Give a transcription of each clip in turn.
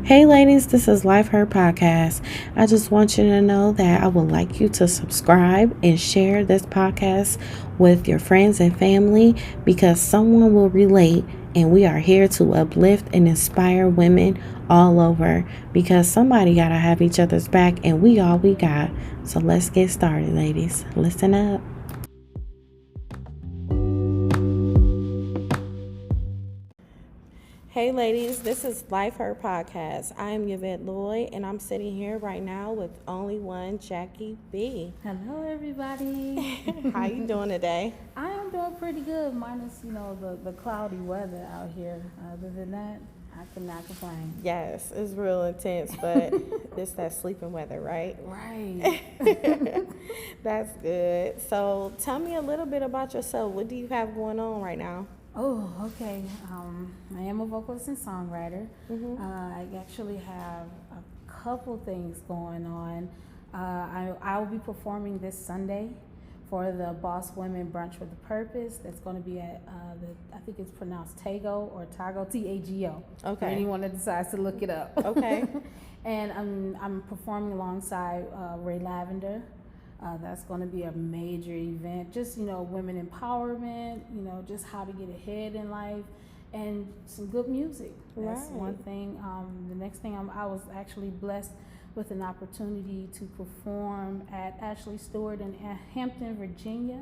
Hey ladies, this is Life Her Podcast. I just want you to know that I would like you to subscribe and share this podcast with your friends and family because someone will relate, and we are here to uplift and inspire women all over because somebody gotta have each other's back, and we all we got. So let's get started, ladies. Listen up. Hey ladies, this is Life Her Podcast. I am Yvette Lloyd, and I'm sitting here right now with only one Jackie B. Hello, everybody. How you doing today? I am doing pretty good, minus the cloudy weather out here. Other than that, I cannot complain. Yes, it's real intense, but it's that sleeping weather, right? Right. That's good. So tell me a little bit about yourself. What do you have going on right now? Oh, okay. I am a vocalist and songwriter. Mm-hmm. I actually have a couple things going on. I will be performing this Sunday for the Boss Women Brunch with a Purpose. That's going to be at I think it's pronounced Tago or Tago, Tago. Okay. For anyone that decides to look it up. Okay. And I'm performing alongside Ray Lavander. That's going to be a major event. Just, women empowerment, just how to get ahead in life and some good music. That's Right. one thing. The next thing, I was actually blessed with an opportunity to perform at Ashley Stewart in Hampton, Virginia,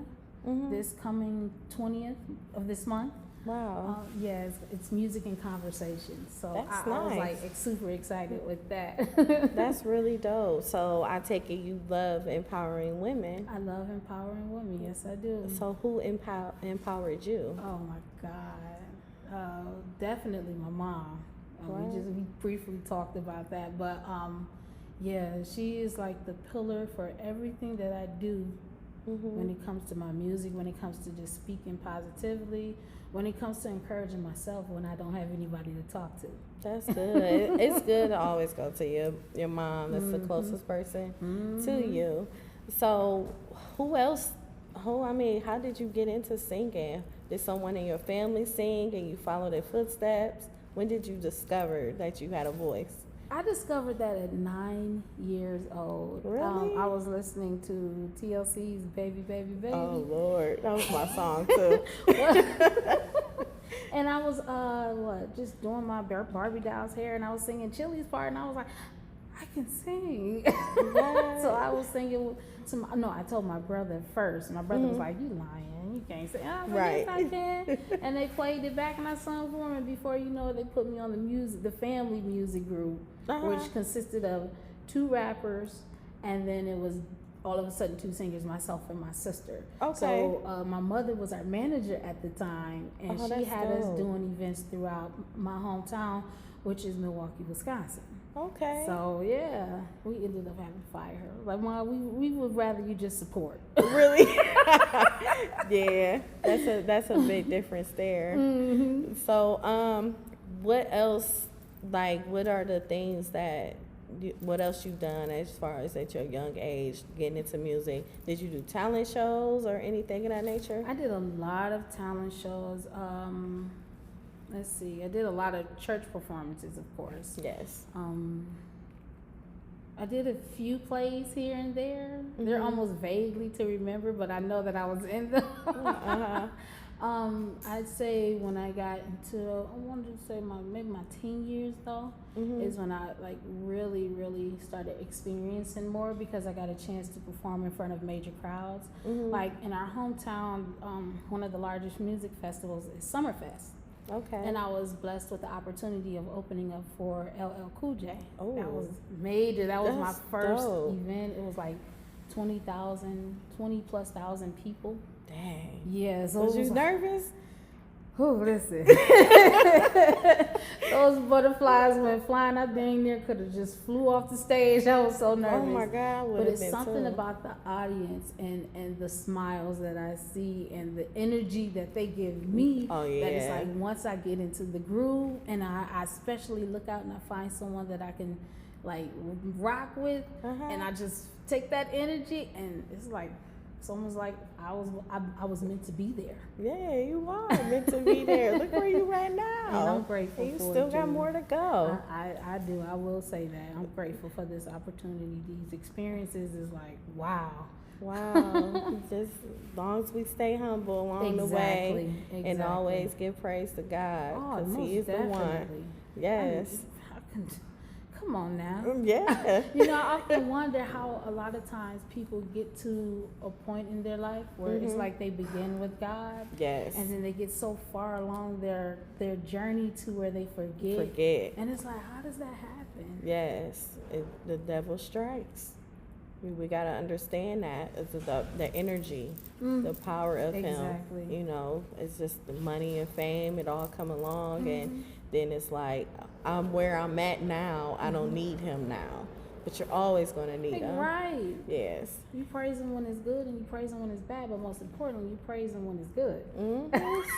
this coming 20th of this month. Wow. Yes, it's music and conversation. So That's I was nice. super excited with that. That's really dope. So I take it you love empowering women. I love empowering women. Yes, I do. So who empowered you? Oh my God. Definitely my mom. Wow. We briefly talked about that, but yeah, she is like the pillar for everything that I do. When it comes to my music, when it comes to just speaking positively, when it comes to encouraging myself when I don't have anybody to talk to. That's good. It's good to always go to your mom. That's the closest person to you. So how did you get into singing? Did someone in your family sing and you followed their footsteps? When did you discover that you had a voice? I discovered that at 9 years old. Really? I was listening to TLC's Baby, Baby, Baby. Oh, Lord. That was my song, too. And I was, just doing my Barbie doll's hair, and I was singing Chili's part, and I was like, I can sing. So I was singing I told my brother first. My brother was like, you lying. You can't sing. I was like, Right. yes, I can. And they played it back, and I sung for them. And before you know it, they put me on the family music group, which consisted of 2 rappers, and then it was all of a sudden 2 singers, myself and my sister. Okay. So my mother was our manager at the time, and she had us dope. doing events throughout my hometown, which is Milwaukee, Wisconsin. Okay. So yeah, we ended up having to fire her. Like, Mom, we would rather you just support. Really? Yeah, that's a big difference there. So, what else? Like, what are the things what else you've done as far as at your young age getting into music? Did you do talent shows or anything of that nature? I did a lot of talent shows. Let's see, I did a lot of church performances, of course. Yes. I did a few plays here and there. They're almost vaguely to remember, but I know that I was in them. I'd say when I got into, I wanted to say maybe my teen years though, is when I like really, really started experiencing more because I got a chance to perform in front of major crowds. Like in our hometown, one of the largest music festivals is Summerfest. Okay. And I was blessed with the opportunity of opening up for LL Cool J. Oh, that was major. That was my that's first dope. event. It was like 20 plus thousand people. Dang. Yeah. So Was it you nervous? Oh, listen. Those butterflies went flying. I dang near could have just flew off the stage. I was so nervous. Oh my God, I would but have it's been something too. about the audience and the smiles that I see and the energy that they give me. Oh, yeah. That it's like once I get into the groove and I especially look out and I find someone that I can like rock with, and I just take that energy and it's like it's almost like I was meant to be there. Yeah, you are meant to be there. Look where you at now. And I'm grateful you for still it, got Julie. more to go. I do. I will say that. I'm grateful for this opportunity. These experiences is like, wow. Wow. Just as long as we stay humble along the way and always give praise to God, because He is the one. Yes. Come on now. Yeah. You know, I often wonder how a lot of times people get to a point in their life where it's like they begin with God. Yes. And then they get so far along their journey to where they forget. And it's like, how does that happen? Yes. The devil strikes. We got to understand that. It's the energy, the power of him. You know, it's just the money and fame. It all come along. And then it's like, I'm where I'm at now. I don't need him now. But you're always going to need him. Right. Yes. You praise him when it's good and you praise him when it's bad. But most importantly, you praise him when it's good.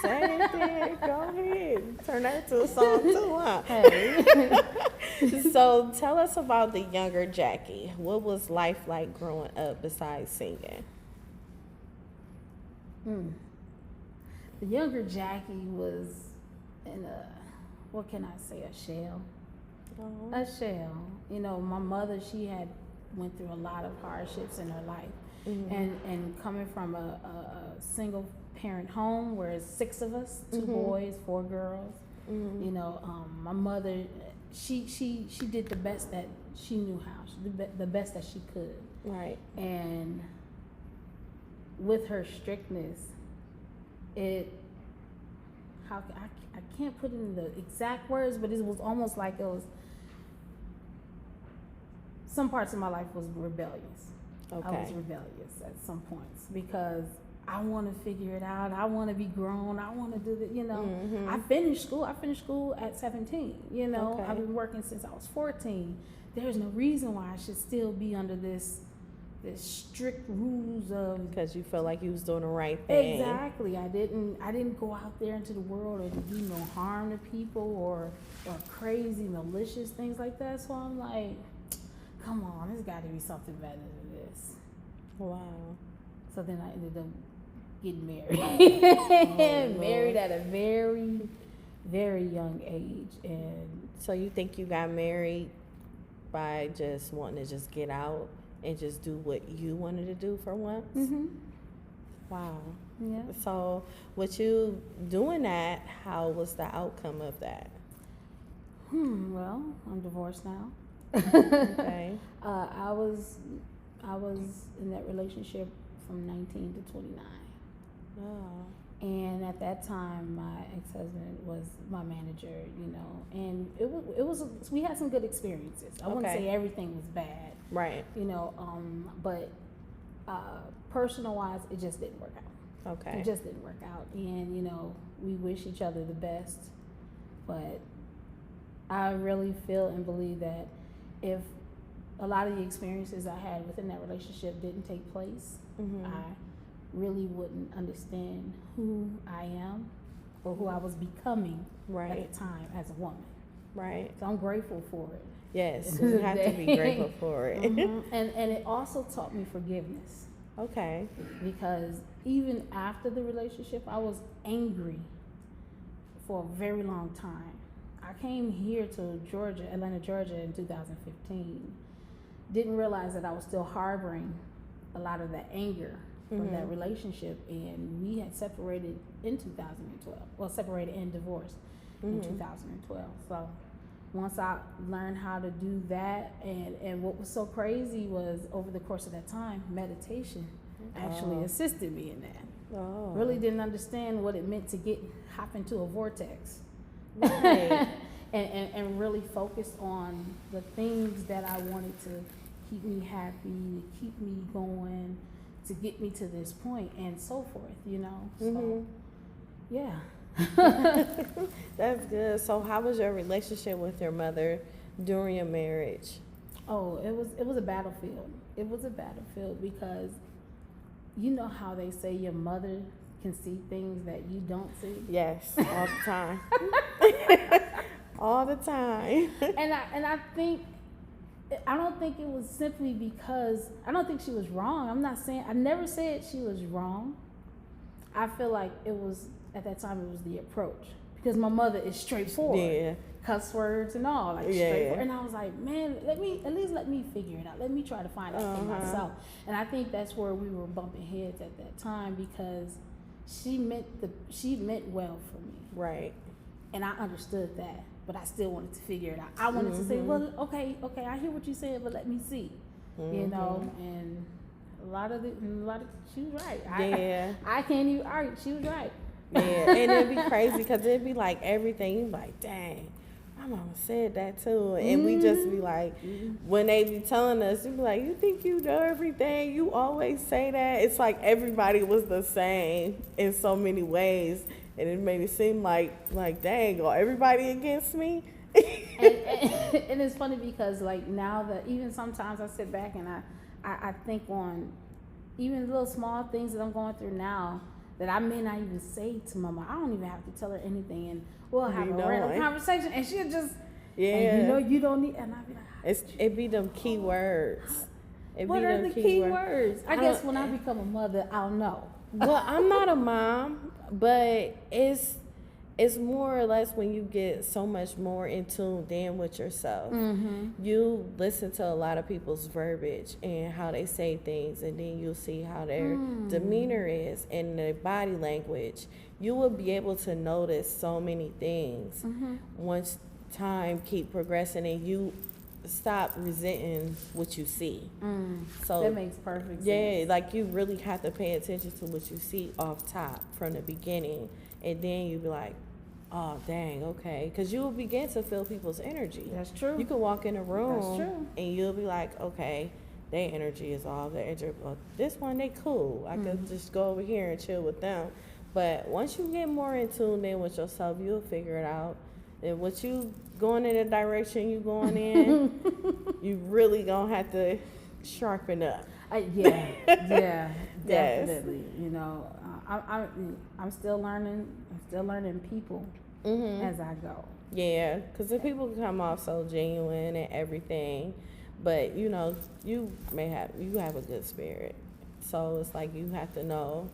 Say it then. Go ahead. Turn that into a song too, huh? Hey. So tell us about the younger Jackie. What was life like growing up besides singing? The younger Jackie was in what can I say, a shell. A shell. You know, my mother, she had went through a lot of hardships in her life. And coming from a single parent home where it's 6 of us, 2 boys, 4 girls. You know, my mother, she did the best that she knew how. She did the best that she could. Right. And with her strictness, I can't put it in the exact words, but it was almost like it was, some parts of my life was rebellious. Okay. I was rebellious at some points because I want to figure it out. I want to be grown. I want to do the, you know. I finished school at 17. You know, I've been working since I was 14. There's no reason why I should still be under this strict rules of, because you felt like you was doing the right thing. Exactly. I didn't go out there into the world and do no harm to people or crazy malicious things like that. So I'm like, come on, there's got to be something better than this. Wow. So then I ended up getting married. Married at a very, very young age. And so you think you got married by just wanting to just get out and just do what you wanted to do for once? Wow. Yeah. So with you doing that, how was the outcome of that? Well, I'm divorced now. Okay. I was in that relationship from 19 to 29. Oh. And at that time, my ex-husband was my manager, you know, and it was we had some good experiences. I wouldn't say everything was bad, right? You know, but personal-wise, it just didn't work out. Okay. It just didn't work out, and you know, we wish each other the best, but I really feel and believe that if a lot of the experiences I had within that relationship didn't take place, I really wouldn't understand who I am or who I was becoming at the time as a woman. Right. So I'm grateful for it. Yes, you have to be grateful for it. And it also taught me forgiveness. Okay. Because even after the relationship, I was angry for a very long time. I came here to Atlanta, Georgia in 2015. Didn't realize that I was still harboring a lot of that anger from that relationship, and we had separated in 2012. Well, separated and divorced in 2012. So once I learned how to do that, and what was so crazy was over the course of that time, meditation actually assisted me in that. Really didn't understand what it meant to hop into a vortex. Right. and really focus on the things that I wanted to keep me happy, to keep me going, to get me to this point, and so forth, you know. So, yeah. That's good. So how was your relationship with your mother during your marriage? Oh, it was a battlefield. It was a battlefield because you know how they say your mother can see things that you don't see? Yes, all the time. All the time. And I don't think it was simply because, I don't think she was wrong. I never said she was wrong. I feel like it was, at that time, it was the approach. because my mother is straightforward. Yeah. Cuss words and all, like straightforward. And I was like, man, let me figure it out. Let me try to find out for myself. And I think that's where we were bumping heads at that time, because she meant well for me. Right. And I understood that, but I still wanted to figure it out. I wanted to say, well, okay, I hear what you said, but let me see. You know, and a lot of she was right. Yeah. I can't even argue. She was right. Yeah, and it'd be crazy because it'd be like everything. You'd be like, dang, my mama said that too. And we just be like, when they be telling us, you'd be like, you think you know everything? You always say that. It's like everybody was the same in so many ways. And it made it seem like dang, are everybody against me? and it's funny because like now that even sometimes I sit back and I think on even little small things that I'm going through now that I may not even say to my mom. I don't even have to tell her anything, and we'll have a random conversation, and she'll just and you don't need, and I'll be like, it be them key words. What are the key words? I guess when I become a mother, I'll know. Well, I'm not a mom, but it's more or less when you get so much more in tune than with yourself. You listen to a lot of people's verbiage and how they say things, and then you'll see how their demeanor is and their body language. You will be able to notice so many things once time keep progressing and you stop resenting what you see. So that makes perfect sense. Yeah, like you really have to pay attention to what you see off top from the beginning, and then you be like, oh dang, okay, because you will begin to feel people's energy. That's true. You can walk in a room. That's true. And you'll be like, okay, their energy is off. Their energy, well, this one they cool. I could just go over here and chill with them. But once you get more in tune in with yourself, you'll figure it out. And what you going in the direction you going in, you really gonna have to sharpen up. Yeah, definitely. You know, I'm still learning. I'm still learning people as I go. Yeah, because the people come off so genuine and everything, but you know, you have a good spirit, so it's like you have to know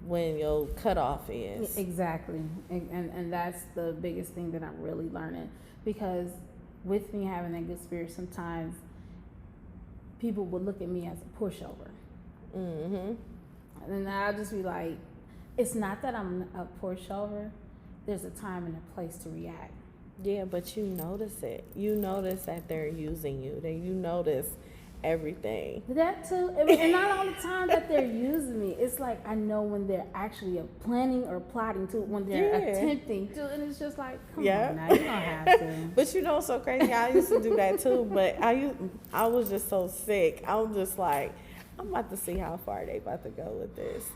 when your cutoff is. Exactly, and that's the biggest thing that I'm really learning, because with me having that good spirit, sometimes people would look at me as a pushover. And I'll just be like, it's not that I'm a pushover. There's a time and a place to react. Yeah, but you notice it. You notice that they're using you. That you notice everything. That too. And not all the time that they're using me. It's like I know when they're actually planning or plotting to, when they're attempting to, and it's just like, come on now, you don't have to. But you know what's so crazy? I used to do that too, but I was just so sick. I was just like, I'm about to see how far they about to go with this.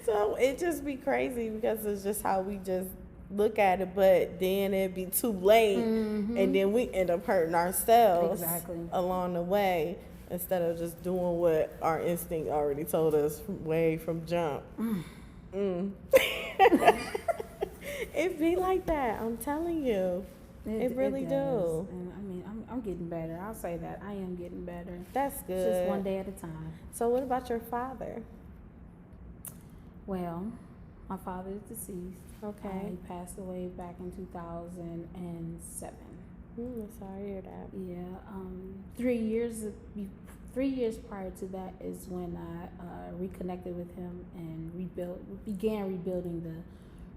So it just be crazy because it's just how we just look at it, but then it'd be too late, and then we end up hurting ourselves along the way instead of just doing what our instinct already told us way from jump. It be like that, I'm telling you. It really do. And I mean, I'm getting better. I'll say that. I am getting better. That's good. It's just one day at a time. So what about your father? Well, my father is deceased. Okay. He passed away back in 2007. Sorry to hear that. Yeah. 3 years prior to that is when I reconnected with him and began rebuilding the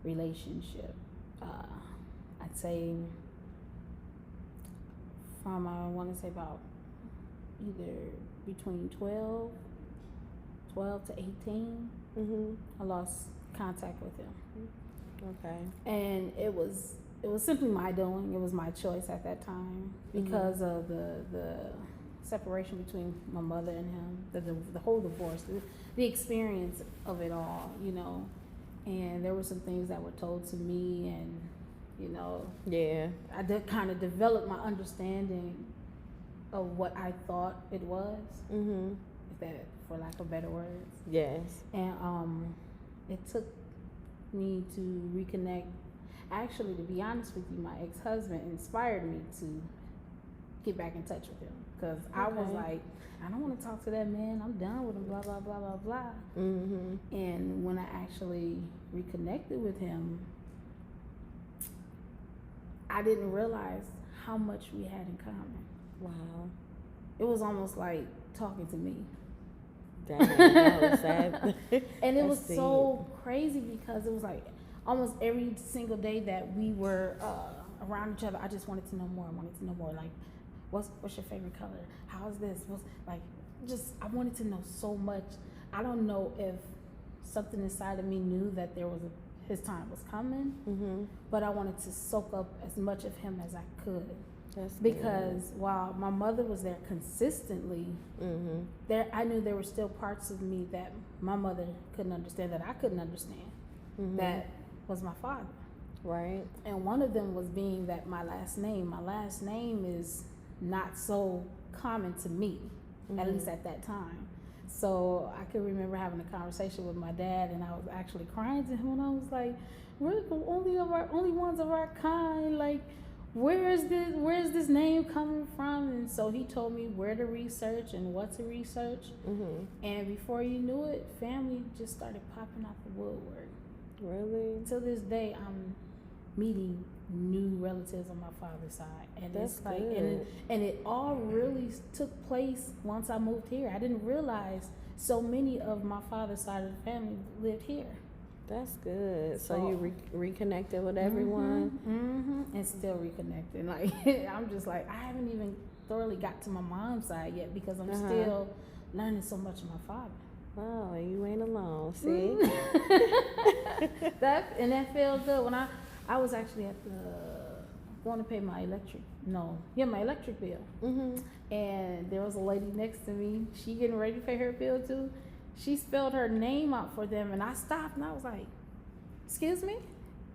relationship. I'd say from, I want to say about either between 12 to 18, I lost contact with him. Okay. And it was simply my doing. It was my choice at that time because of the separation between my mother and him, the whole divorce, the experience of it all, you know. And there were some things that were told to me, and you know, I did kind of develop my understanding of what I thought it was, if that, for lack of better words. Yes. And it took me to reconnect. Actually, to be honest with you, my ex-husband inspired me to get back in touch with him because I was like, I don't want to talk to that man. I'm done with him. Blah blah blah blah blah. And when I actually reconnected with him, I didn't realize how much we had in common. Wow. It was almost like talking to me. Dang, that was sad. And it was so crazy because it was like almost every single day that we were around each other, I just wanted to know more. I wanted to know more. Like, what's your favorite color? How's this? I wanted to know so much. I don't know if something inside of me knew that his time was coming, but I wanted to soak up as much of him as I could. Because while my mother was there consistently, I knew there were still parts of me that my mother couldn't understand, that I couldn't understand. That was my father. Right. And one of them was being that my last name is not so common to me, at least at that time. So I could remember having a conversation with my dad, and I was actually crying to him, and I was like, we're the only ones of our kind. Like, where's this name coming from? And so he told me where to research and what to research. And before you knew it, family just started popping out the woodwork. Really? To this day, I'm meeting new relatives on my father's side, and that's it's like, good. and it all really took place once I moved here. I didn't realize so many of my father's side of the family lived here. That's good. So you reconnected with everyone? And still reconnected. Like, I'm just like, I haven't even thoroughly got to my mom's side yet because I'm still learning so much of my father. Oh, and you ain't alone. See? That felt good. When I was actually going to pay my electric bill. And there was a lady next to me. She getting ready to pay her bill too. She spelled her name out for them, and I stopped and I was like, "Excuse me?"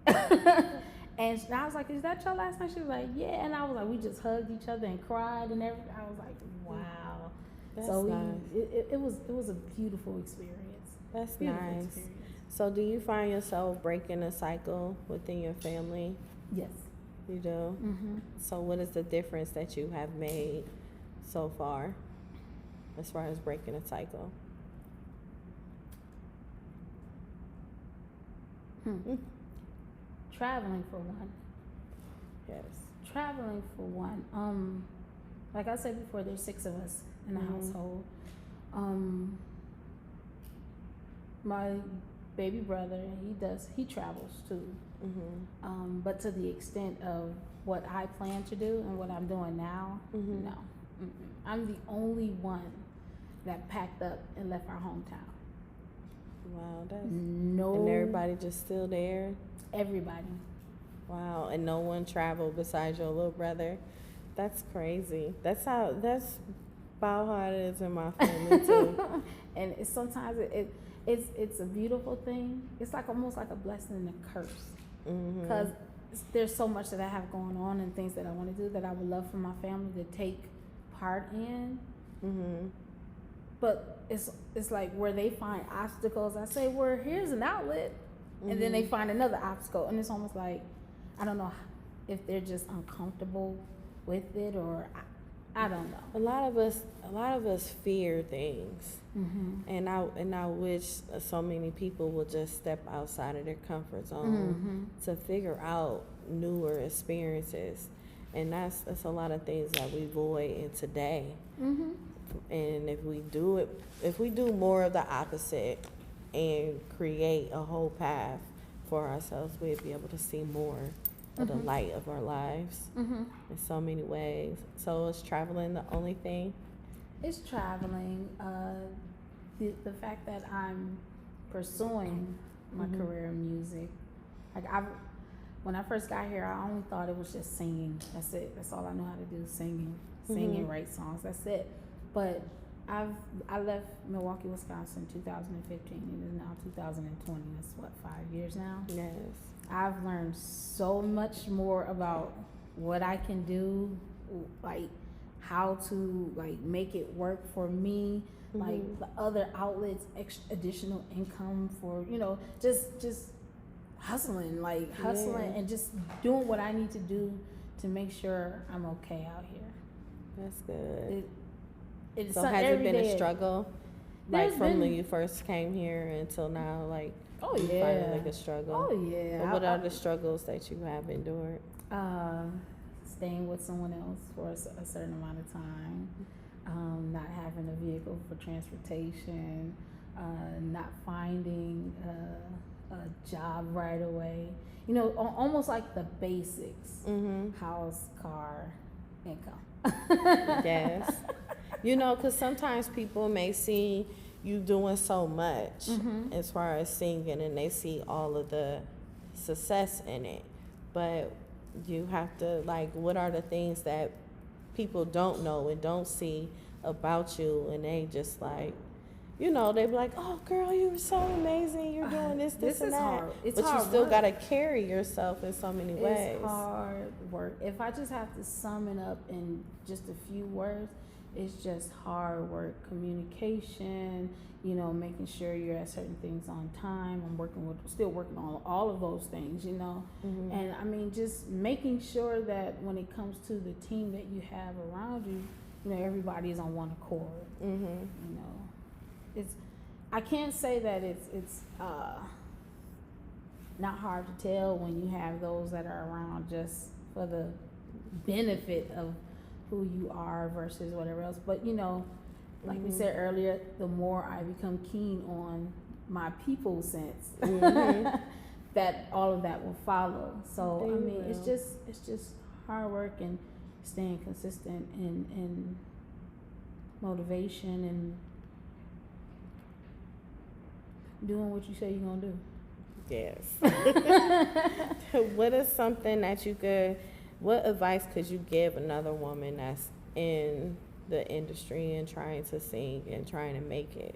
And I was like, "Is that your last name?" She was like, "Yeah." And I was like, we just hugged each other and cried and everything. I was like, "Wow." That's so nice. It was a beautiful experience. That's nice. Experience. So do you find yourself breaking a cycle within your family? Yes. You do? So what is the difference that you have made so far as far as breaking a cycle? Traveling for one. Yes. Traveling for one. Like I said before, there's 6 of us in the household. My baby brother, he travels too. But to the extent of what I plan to do and what I'm doing now, no. I'm the only one that packed up and left our hometown. Wow, no. And everybody just still there? Everybody. Wow, and no one traveled besides your little brother? That's crazy. That's about how it is in my family too. And sometimes it's a beautiful thing. It's like almost like a blessing and a curse. Because there's so much that I have going on and things that I want to do that I would love for my family to take part in. But it's like where they find obstacles, I say, well, here's an outlet. And then they find another obstacle. And it's almost like, I don't know if they're just uncomfortable with it, or I don't know. A lot of us fear things. And I wish so many people would just step outside of their comfort zone to figure out newer experiences. And that's a lot of things that we void in today. And if we do more of the opposite and create a whole path for ourselves, we'll be able to see more of the light of our lives in so many ways. So is traveling the only thing? It's traveling. The fact that I'm pursuing my career in music. Like when I first got here, I only thought it was just singing. That's it. That's all I know how to do, singing, write songs. That's it. But I left Milwaukee, Wisconsin in 2015. It is now 2020. That's what, 5 years now? Yes. I've learned so much more about what I can do, like how to like make it work for me, like the other outlets, additional income for, just hustling Yeah. and just doing what I need to do to make sure I'm okay out here. That's good. It's so has it been a struggle? Like from when you first came here until now, like oh you yeah, find it like a struggle. Oh yeah. So what are the struggles that you have endured? Staying with someone else for a certain amount of time, not having a vehicle for transportation, not finding a job right away. You know, almost like the basics: house, car, income. Yes. You know, because sometimes people may see you doing so much as far as singing, and they see all of the success in it, but you have to, like, what are the things that people don't know and don't see about you, and they just like, you know, they be like, oh girl, you were so amazing, you're doing this and that. Hard. But you still got to carry yourself in so many ways. It's hard work. If I just have to sum it up in just a few words, it's just hard work, communication, you know, making sure you're at certain things on time. I'm still working on all of those things, you know. And I mean, just making sure that when it comes to the team that you have around you, you know, everybody is on one accord. You know, I can't say that it's not hard to tell when you have those that are around just for the benefit of who you are versus whatever else. But you know, like we said earlier, the more I become keen on my people sense, that all of that will follow. So I mean, it's just hard work and staying consistent and motivation and doing what you say you're gonna do. Yes. What is something that what advice could you give another woman that's in the industry and trying to sing and trying to make it?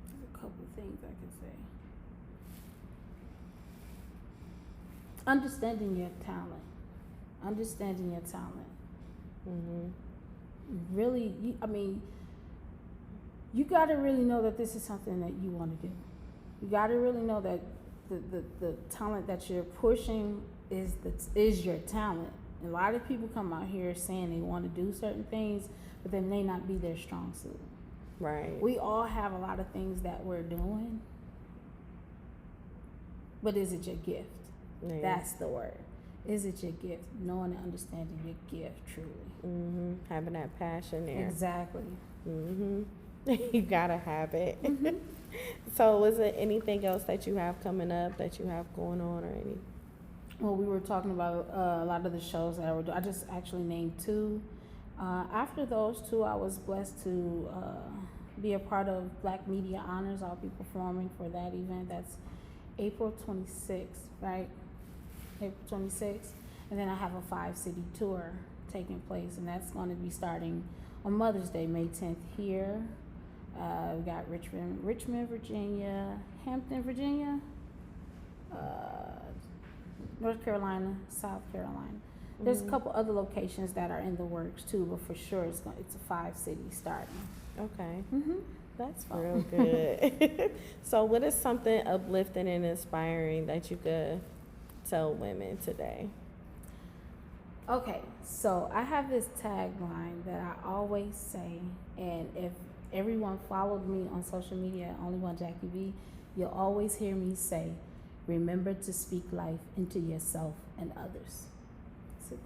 There's a couple of things I can say. Understanding your talent. Really, you got to really know that this is something that you want to do. You got to really know that the talent that you're pushing is your talent. And a lot of people come out here saying they want to do certain things, but they may not be their strong suit. Right. We all have a lot of things that we're doing, but is it your gift? Yeah. That's the word. Is it your gift? Knowing and understanding your gift truly. Having that passion there. Exactly. You gotta have it. So is there anything else that you have coming up, that you have going on, or any? Well, we were talking about a lot of the shows that I would do. I just actually named 2. After those 2, I was blessed to be a part of Black Media Honors. I'll be performing for that event. That's April 26th, right? April 26th. And then I have a 5-city tour taking place, and that's going to be starting on Mother's Day, May 10th here. We got Richmond, Virginia, Hampton, Virginia, North Carolina, South Carolina. There's a couple other locations that are in the works too, but for sure it's a 5-city starting. Okay. That's real good. So what is something uplifting and inspiring that you could tell women today? Okay, so I have this tagline that I always say, and if everyone followed me on social media, Only One Jackie B, you'll always hear me say, remember to speak life into yourself and others.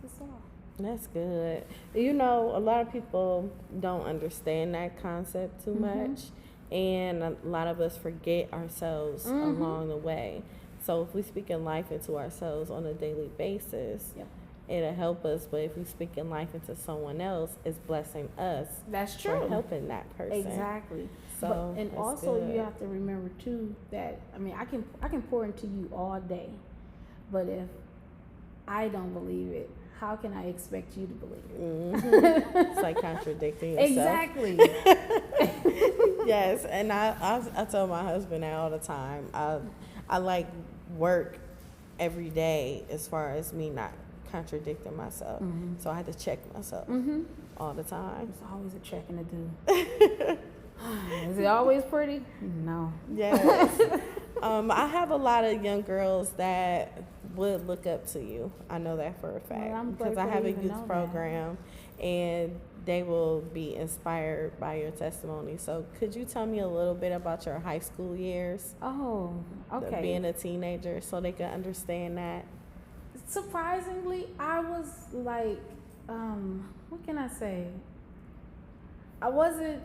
That's all. That's good. You know, a lot of people don't understand that concept too much, and a lot of us forget ourselves along the way. So if we speak in life into ourselves on a daily basis, it'll help us. But if we speak in life into someone else, it's blessing us. That's true. For helping that person. Exactly. So and also good. You have to remember too that I can pour into you all day, but if I don't believe it, how can I expect you to believe it? It's like contradicting yourself. Exactly. Yes, and I tell my husband that all the time. I like work every day as far as me not contradicting myself. So I had to check myself all the time. There's always a checking to do. Is it always pretty? No. Yes. I have a lot of young girls that would look up to you. I know that for a fact. I'm because I grateful have to a even youth know program, and they will be inspired by your testimony. So could you tell me a little bit about your high school years? Oh, okay. Being a teenager, so they can understand that. Surprisingly, I was like, what can I say? I wasn't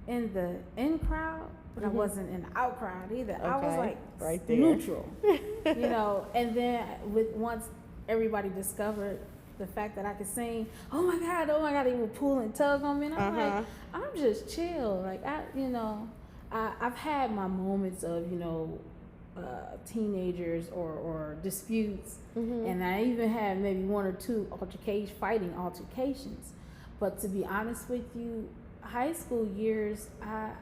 in the in crowd, but I wasn't in the out crowd either. Okay. I was like right there. neutral, And then once everybody discovered the fact that I could sing, oh my God, they would pull and tug on me, and I'm like, I'm just chill. Like I've had my moments of teenagers or disputes, and I even had maybe one or two fighting altercations. But to be honest with you, high school years, I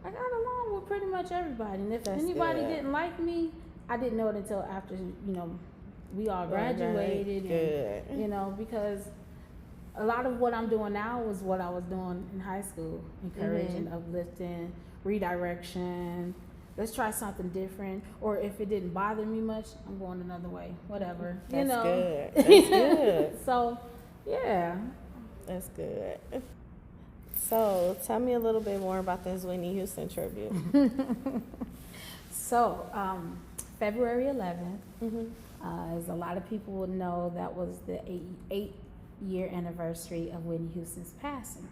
got along with pretty much everybody, and if anybody didn't like me, I didn't know it until after we all graduated. And because a lot of what I'm doing now was what I was doing in high school: encouraging, uplifting, redirection. Let's try something different. Or if it didn't bother me much, I'm going another way. Whatever. That's good. That's good. So, yeah. That's good. So, tell me a little bit more about this Whitney Houston tribute. So, February 11th, as a lot of people would know, that was the 8-year anniversary of Whitney Houston's passing.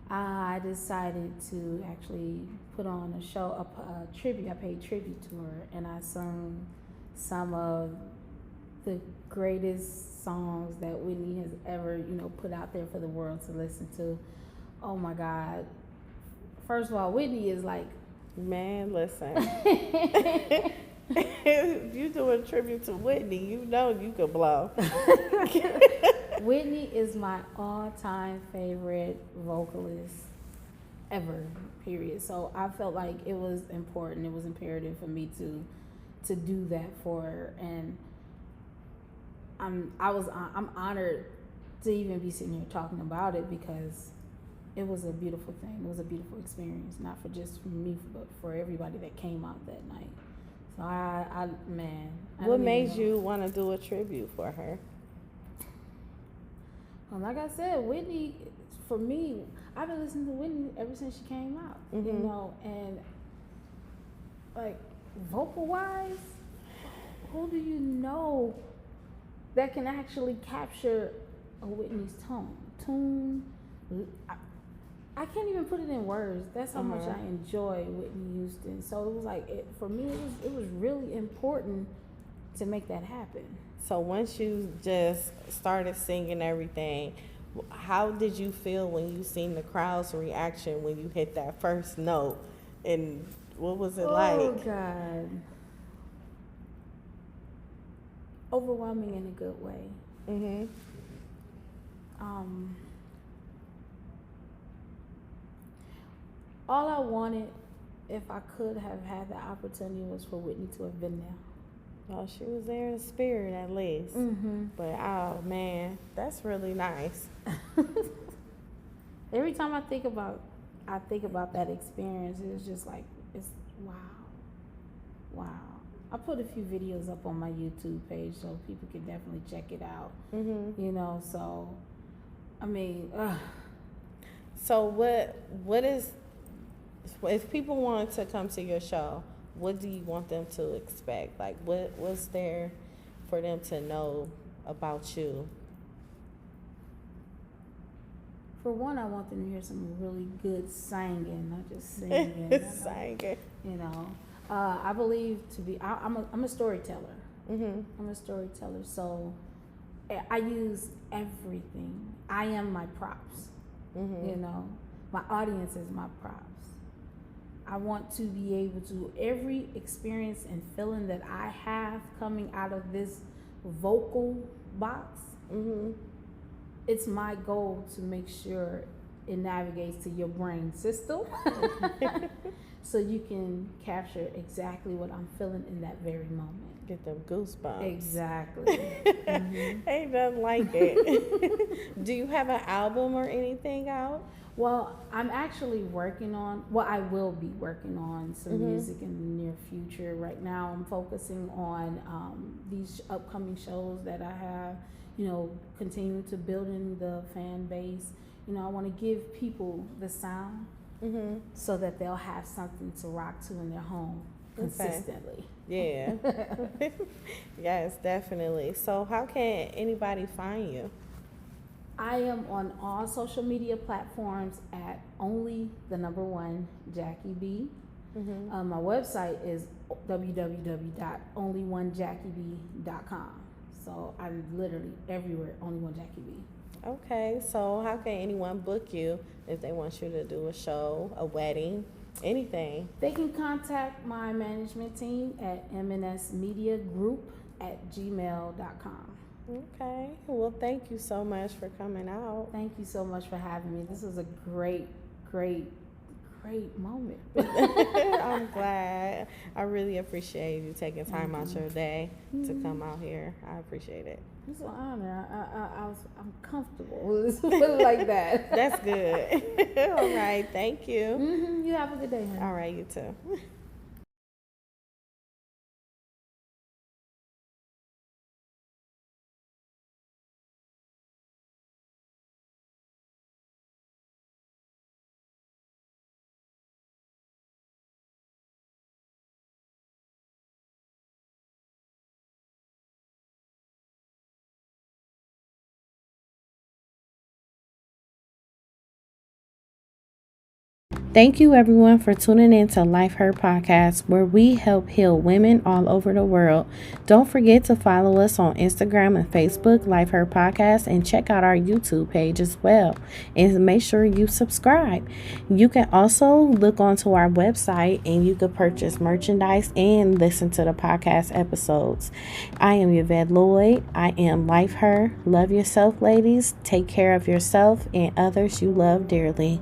I decided to actually put on a show, a tribute. I paid tribute to her, and I sung some of the greatest songs that Whitney has ever, put out there for the world to listen to. Oh my God! First of all, Whitney is like, man, listen. If you do a tribute to Whitney, you could blow. Whitney is my all-time favorite vocalist ever, period. So I felt like it was important, it was imperative for me to do that for her. And I'm honored to even be sitting here talking about it, because it was a beautiful thing. It was a beautiful experience, not for just for me, but for everybody that came out that night. So what made you want to do a tribute for her? Like I said, Whitney, for me, I've been listening to Whitney ever since she came out, and like vocal wise, who do you know that can actually capture a Whitney's tune? I can't even put it in words. That's how much I enjoy Whitney Houston. So it was like, for me, it was really important to make that happen. So once you just started singing everything, how did you feel when you seen the crowd's reaction when you hit that first note? And what was it like? Oh, God. Overwhelming in a good way. All I wanted, if I could have had the opportunity, was for Whitney to have been there. Oh, she was there in spirit at least. But oh man, that's really nice. Every time I think about that experience, it's just like, it's wow. I put a few videos up on my YouTube page so people can definitely check it out. So I mean, so what is, if people want to come to your show, what do you want them to expect? Like, what's there for them to know about you? For one, I want them to hear some really good singing, not just singing. Singing. I believe I'm a storyteller. I'm a storyteller, so I use everything. I am my props. My audience is my props. I want to be able to, every experience and feeling that I have coming out of this vocal box, it's my goal to make sure it navigates to your brain system so you can capture exactly what I'm feeling in that very moment. Get them goosebumps. Exactly. Ain't nothing like it. Do you have an album or anything out? Well, I'm actually I will be working on some music in the near future. Right now, I'm focusing on these upcoming shows that I have, continue to build in the fan base. I want to give people the sound so that they'll have something to rock to in their home consistently. Yeah. Yes, definitely. So how can anybody find you? I am on all social media platforms at only the number one Jackie B. My website is www.onlyoneJackieB.com. So I'm literally everywhere, only one Jackie B. Okay, so how can anyone book you if they want you to do a show, a wedding, anything? They can contact my management team at mnsmediagroup@gmail.com. Okay, well, thank you so much for coming out. Thank you so much for having me. This was a great moment. I'm glad. I really appreciate you taking time out your day to come out here. I appreciate it. It's an honor. I'm comfortable. Let's put it like that. That's good. All right, thank you. You have a good day, honey. All right, you too. Thank you, everyone, for tuning in to Life Her Podcast, where we help heal women all over the world. Don't forget to follow us on Instagram and Facebook, Life Her Podcast, and check out our YouTube page as well. And make sure you subscribe. You can also look onto our website and you can purchase merchandise and listen to the podcast episodes. I am Yvette Lloyd. I am Life Her. Love yourself, ladies. Take care of yourself and others you love dearly.